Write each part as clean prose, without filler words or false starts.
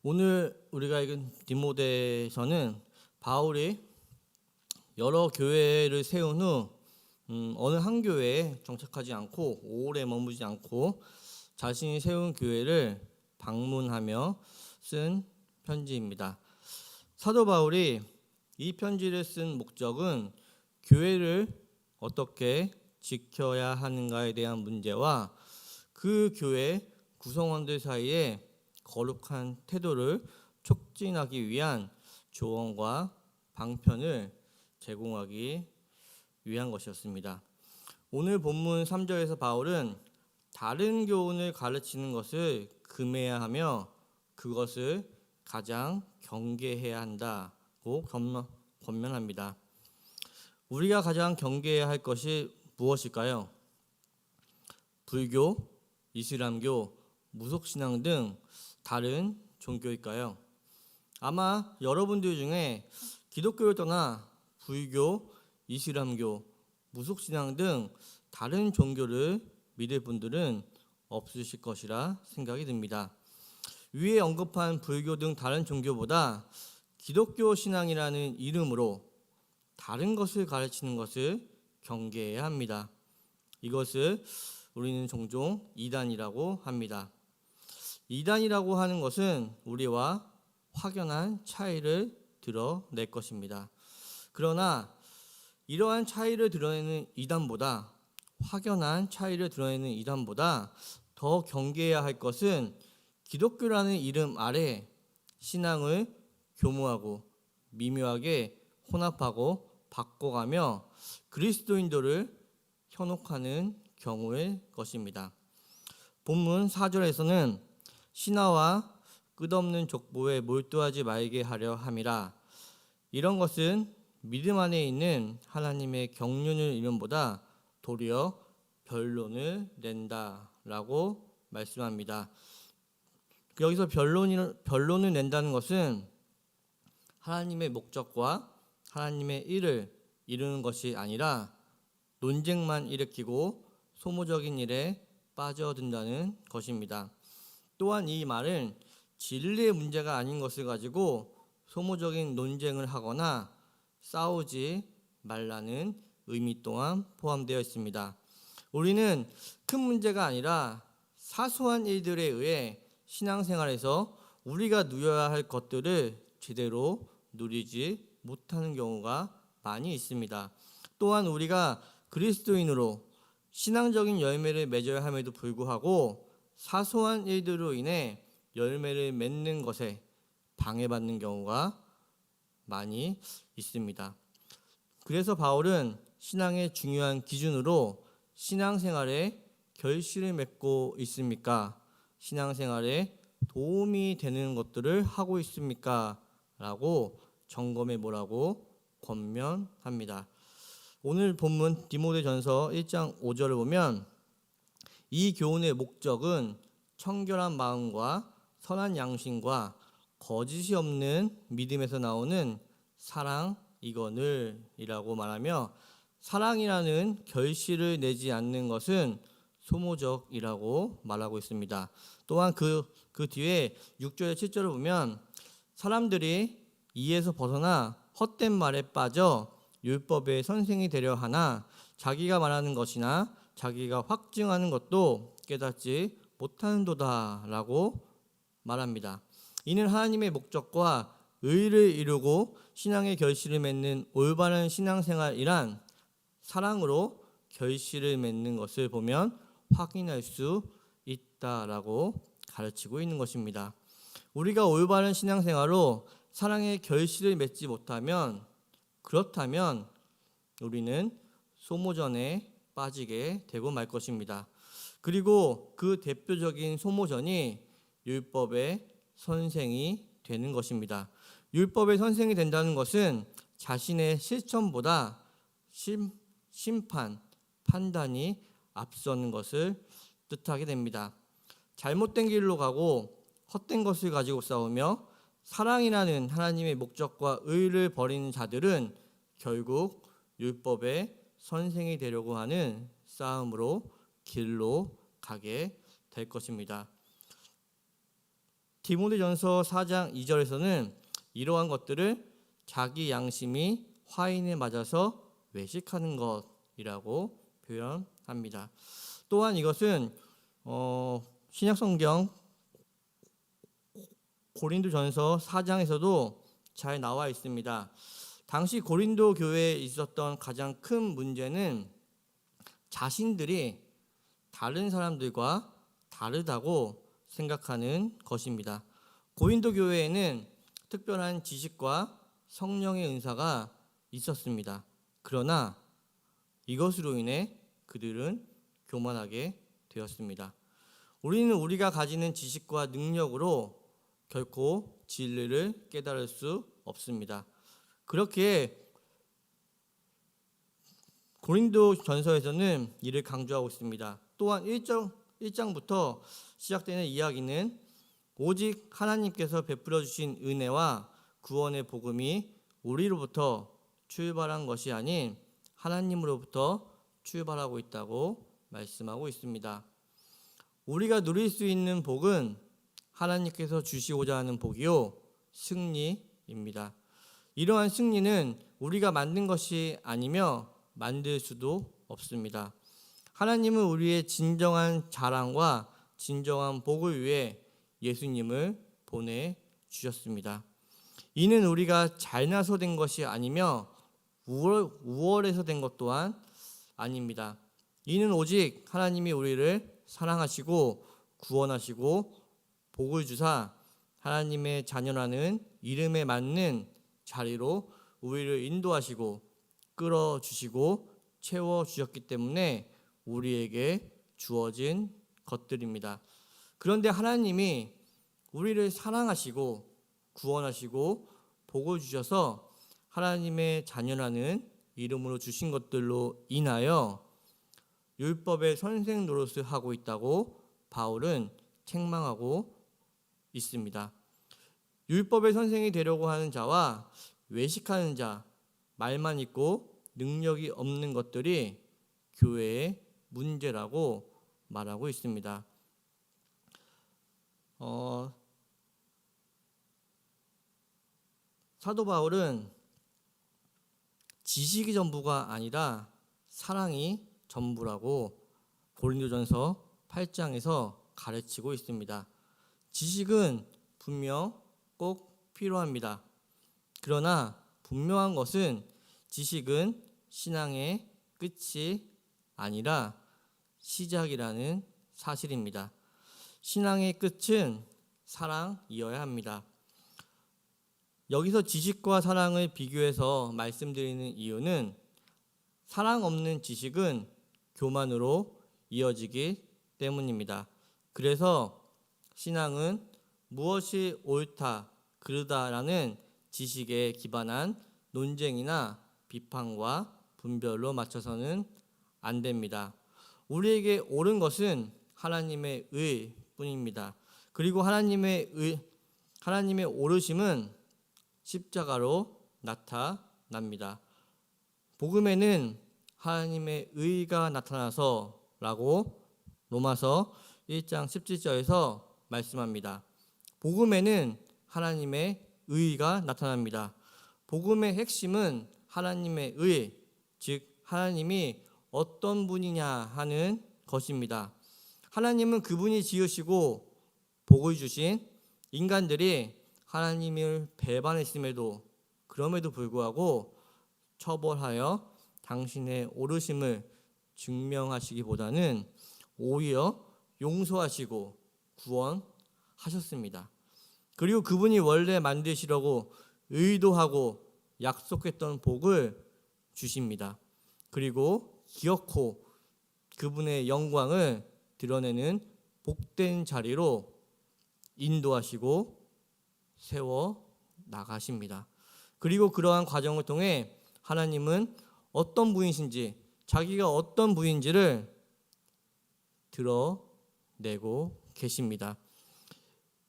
오늘 우리가 읽은 디모데서는 바울이 여러 교회를 세운 후 어느 한 교회에 정착하지 않고 오래 머무지 않고 자신이 세운 교회를 방문하며 쓴 편지입니다. 사도 바울이 이 편지를 쓴 목적은 교회를 어떻게 지켜야 하는가에 대한 문제와 그 교회 구성원들 사이에 거룩한 태도를 촉진하기 위한 조언과 방편을 제공하기 위한 것이었습니다. 오늘 본문 3절에서 바울은 다른 교훈을 가르치는 것을 금해야 하며 그것을 가장 경계해야 한다고 권면합니다. 우리가 가장 경계해야 할 것이 무엇일까요? 불교, 이슬람교, 무속신앙 등 다른 종교일까요? 아마 여러분들 중에 기독교를 떠나 불교, 이슬람교, 무속신앙 등 다른 종교를 믿을 분들은 없으실 것이라 생각이 듭니다. 위에 언급한 불교 등 다른 종교보다 기독교 신앙이라는 이름으로 다른 것을 가르치는 것을 경계해야 합니다. 이것을 우리는 종종 이단이라고 합니다. 이단이라고 하는 것은 우리와 확연한 차이를 드러낼 것입니다. 그러나 이러한 차이를 드러내는 이단보다 확연한 차이를 드러내는 이단보다 더 경계해야 할 것은 기독교라는 이름 아래 신앙을 교모하고 미묘하게 혼합하고 바꿔가며 그리스도인들을 현혹하는 경우일 것입니다. 본문 4절에서는 신화와 끝없는 족보에 몰두하지 말게 하려 함이라. 이런 것은 믿음 안에 있는 하나님의 경륜을 이름보다 도리어 변론을 낸다라고 말씀합니다. 여기서 변론을 낸다는 것은 하나님의 목적과 하나님의 일을 이루는 것이 아니라 논쟁만 일으키고 소모적인 일에 빠져든다는 것입니다. 또한 이 말은 진리의 문제가 아닌 것을 가지고 소모적인 논쟁을 하거나 싸우지 말라는 의미 또한 포함되어 있습니다. 우리는 큰 문제가 아니라 사소한 일들에 의해 신앙생활에서 우리가 누려야 할 것들을 제대로 누리지 못하는 경우가 많이 있습니다. 또한 우리가 그리스도인으로 신앙적인 열매를 맺어야 함에도 불구하고 사소한 일들로 인해 열매를 맺는 것에 방해받는 경우가 많이 있습니다. 그래서 바울은 신앙의 중요한 기준으로 신앙생활에 결실을 맺고 있습니까? 신앙생활에 도움이 되는 것들을 하고 있습니까? 라고 점검해 보라고 권면합니다. 오늘 본문 디모데전서 1장 5절을 보면 이 교훈의 목적은 청결한 마음과 선한 양심과 거짓이 없는 믿음에서 나오는 사랑이거늘이라고 말하며 사랑이라는 결실을 내지 않는 것은 소모적이라고 말하고 있습니다. 또한 그 뒤에 6절에 7절을 보면 사람들이 이에서 벗어나 헛된 말에 빠져 율법의 선생이 되려 하나 자기가 말하는 것이나 자기가 확증하는 것도 깨닫지 못하는도다라고 말합니다. 이는 하나님의 목적과 의를 이루고 신앙의 결실을 맺는 올바른 신앙생활이란 사랑으로 결실을 맺는 것을 보면 확인할 수 있다라고 가르치고 있는 것입니다. 우리가 올바른 신앙생활로 사랑의 결실을 맺지 못하면 그렇다면 우리는 소모전에 빠지게 되고 말 것입니다. 그리고 그 대표적인 소모전이 율법의 선생이 되는 것입니다. 율법의 선생이 된다는 것은 자신의 실천보다 심판, 판단이 앞서는 것을 뜻하게 됩니다. 잘못된 길로 가고 헛된 것을 가지고 싸우며 사랑이라는 하나님의 목적과 의를 버리는 자들은 결국 율법의 선생이 되려고 하는 싸움으로 길로 가게 될 것입니다. 디모데전서 4장 2절에서는 이러한 것들을 자기 양심이 화인에 맞아서 외식하는 것이라고 표현합니다. 또한 이것은 신약성경 고린도전서 4장에서도 잘 나와 있습니다. 당시 고린도 교회에 있었던 가장 큰 문제는 자신들이 다른 사람들과 다르다고 생각하는 것입니다. 고린도 교회에는 특별한 지식과 성령의 은사가 있었습니다. 그러나 이것으로 인해 그들은 교만하게 되었습니다. 우리는 우리가 가지는 지식과 능력으로 결코 진리를 깨달을 수 없습니다. 그렇게 고린도전서에서는 이를 강조하고 있습니다. 또한 1장부터 시작되는 이야기는 오직 하나님께서 베풀어 주신 은혜와 구원의 복음이 우리로부터 출발한 것이 아닌 하나님으로부터 출발하고 있다고 말씀하고 있습니다. 우리가 누릴 수 있는 복은 하나님께서 주시고자 하는 복이요 승리입니다. 이러한 승리는 우리가 만든 것이 아니며 만들 수도 없습니다. 하나님은 우리의 진정한 자랑과 진정한 복을 위해 예수님을 보내주셨습니다. 이는 우리가 잘나서 된 것이 아니며 우월해서 된 것 또한 아닙니다. 이는 오직 하나님이 우리를 사랑하시고 구원하시고 복을 주사 하나님의 자녀라는 이름에 맞는 자리로 우리를 인도하시고 끌어주시고 채워주셨기 때문에 우리에게 주어진 것들입니다. 그런데 하나님이 우리를 사랑하시고 구원하시고 복을 주셔서 하나님의 자녀라는 이름으로 주신 것들로 인하여 율법의 선생 노릇을 하고 있다고 바울은 책망하고 있습니다. 율법의 선생이 되려고 하는 자와 외식하는 자, 말만 있고 능력이 없는 것들이 교회의 문제라고 말하고 있습니다. 사도 바울은 지식이 전부가 아니라 사랑이 전부라고 고린도전서 8장에서 가르치고 있습니다. 지식은 분명 꼭 필요합니다. 그러나 분명한 것은 지식은 신앙의 끝이 아니라 시작이라는 사실입니다. 신앙의 끝은 사랑이어야 합니다. 여기서 지식과 사랑을 비교해서 말씀드리는 이유는 사랑 없는 지식은 교만으로 이어지기 때문입니다. 그래서 신앙은 무엇이 옳다, 그르다라는 지식에 기반한 논쟁이나 비판과 분별로 맞춰서는 안 됩니다. 우리에게 옳은 것은 하나님의 의 뿐입니다. 그리고 하나님의 옳으심은 십자가로 나타납니다. 복음에는 하나님의 의가 나타나서라고 로마서 1장 17절에서 말씀합니다. 복음에는 하나님의 의가 나타납니다. 복음의 핵심은 하나님의 의, 즉 하나님이 어떤 분이냐 하는 것입니다. 하나님은 그분이 지으시고 복을 주신 인간들이 하나님을 배반했음에도 그럼에도 불구하고 처벌하여 당신의 옳으심을 증명하시기보다는 오히려 용서하시고 구원하셨습니다. 그리고 그분이 원래 만드시려고 의도하고 약속했던 복을 주십니다. 그리고 기어코 그분의 영광을 드러내는 복된 자리로 인도하시고 세워 나가십니다. 그리고 그러한 과정을 통해 하나님은 어떤 분이신지, 자기가 어떤 분인지를 드러내고 계십니다.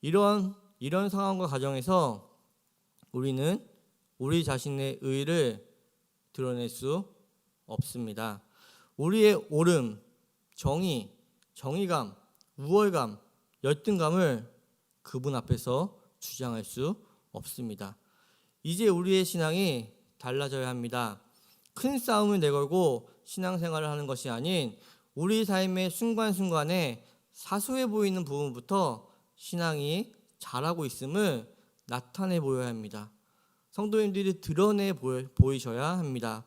이런 상황과 과정에서 우리는 우리 자신의 의를 드러낼 수 없습니다. 우리의 옳음, 정의, 정의감, 우월감, 열등감을 그분 앞에서 주장할 수 없습니다. 이제 우리의 신앙이 달라져야 합니다. 큰 싸움을 내걸고 신앙생활을 하는 것이 아닌 우리 삶의 순간순간에 사소해 보이는 부분부터 신앙이 자라고 있음을 나타내 보여야 합니다. 성도님들이 드러내 보이셔야 합니다.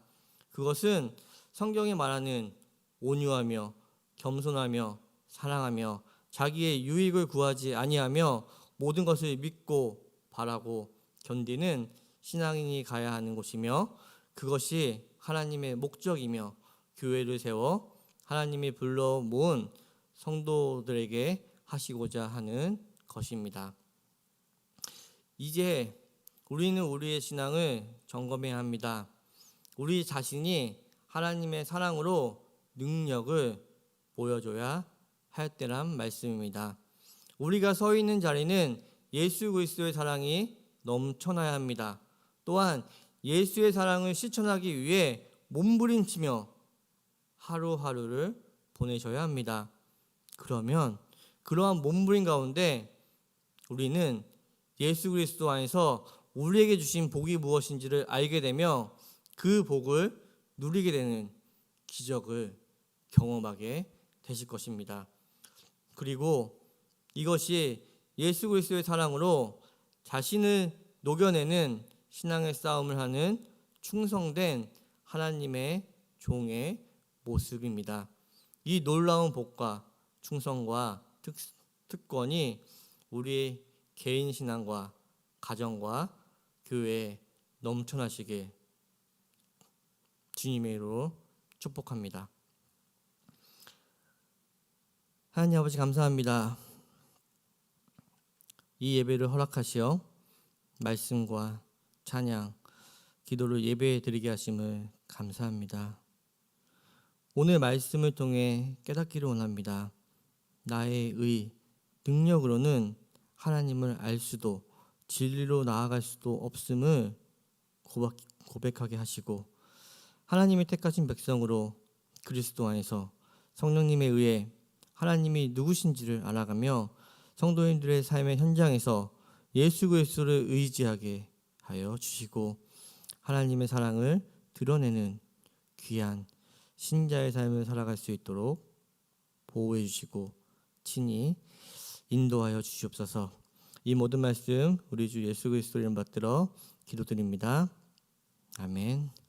그것은 성경이 말하는 온유하며 겸손하며 사랑하며 자기의 유익을 구하지 아니하며 모든 것을 믿고 바라고 견디는 신앙인이 가야 하는 곳이며, 그것이 하나님의 목적이며 교회를 세워 하나님이 불러 모은 성도들에게 하시고자 하는 것입니다. 이제 우리는 우리의 신앙을 점검해야 합니다. 우리 자신이 하나님의 사랑으로 능력을 보여줘야 할 때란 말씀입니다. 우리가 서 있는 자리는 예수 그리스도의 사랑이 넘쳐나야 합니다. 또한 예수의 사랑을 실천하기 위해 몸부림치며 하루하루를 보내셔야 합니다. 그러면 그러한 몸부림 가운데 우리는 예수 그리스도 안에서 우리에게 주신 복이 무엇인지를 알게 되며 그 복을 누리게 되는 기적을 경험하게 되실 것입니다. 그리고 이것이 예수 그리스도의 사랑으로 자신을 녹여내는 신앙의 싸움을 하는 충성된 하나님의 종의 모습입니다. 이 놀라운 복과 충성과 특권이 우리의 개인 신앙과 가정과 교회에 넘쳐나시길 주님의 이름으로 축복합니다. 하나님 아버지 감사합니다. 이 예배를 허락하시어 말씀과 찬양, 기도를 예배에 드리게 하심을 감사합니다. 오늘 말씀을 통해 깨닫기를 원합니다. 나의 능력으로는 하나님을 알 수도 진리로 나아갈 수도 없음을 고백하게 하시고, 하나님이 택하신 백성으로 그리스도 안에서 성령님에 의해 하나님이 누구신지를 알아가며 성도님들의 삶의 현장에서 예수 그리스도를 의지하게 하여 주시고, 하나님의 사랑을 드러내는 귀한 신자의 삶을 살아갈 수 있도록 보호해 주시고 친히 인도하여 주시옵소서. 이 모든 말씀 우리 주 예수 그리스도 이름 받들어 기도드립니다. 아멘.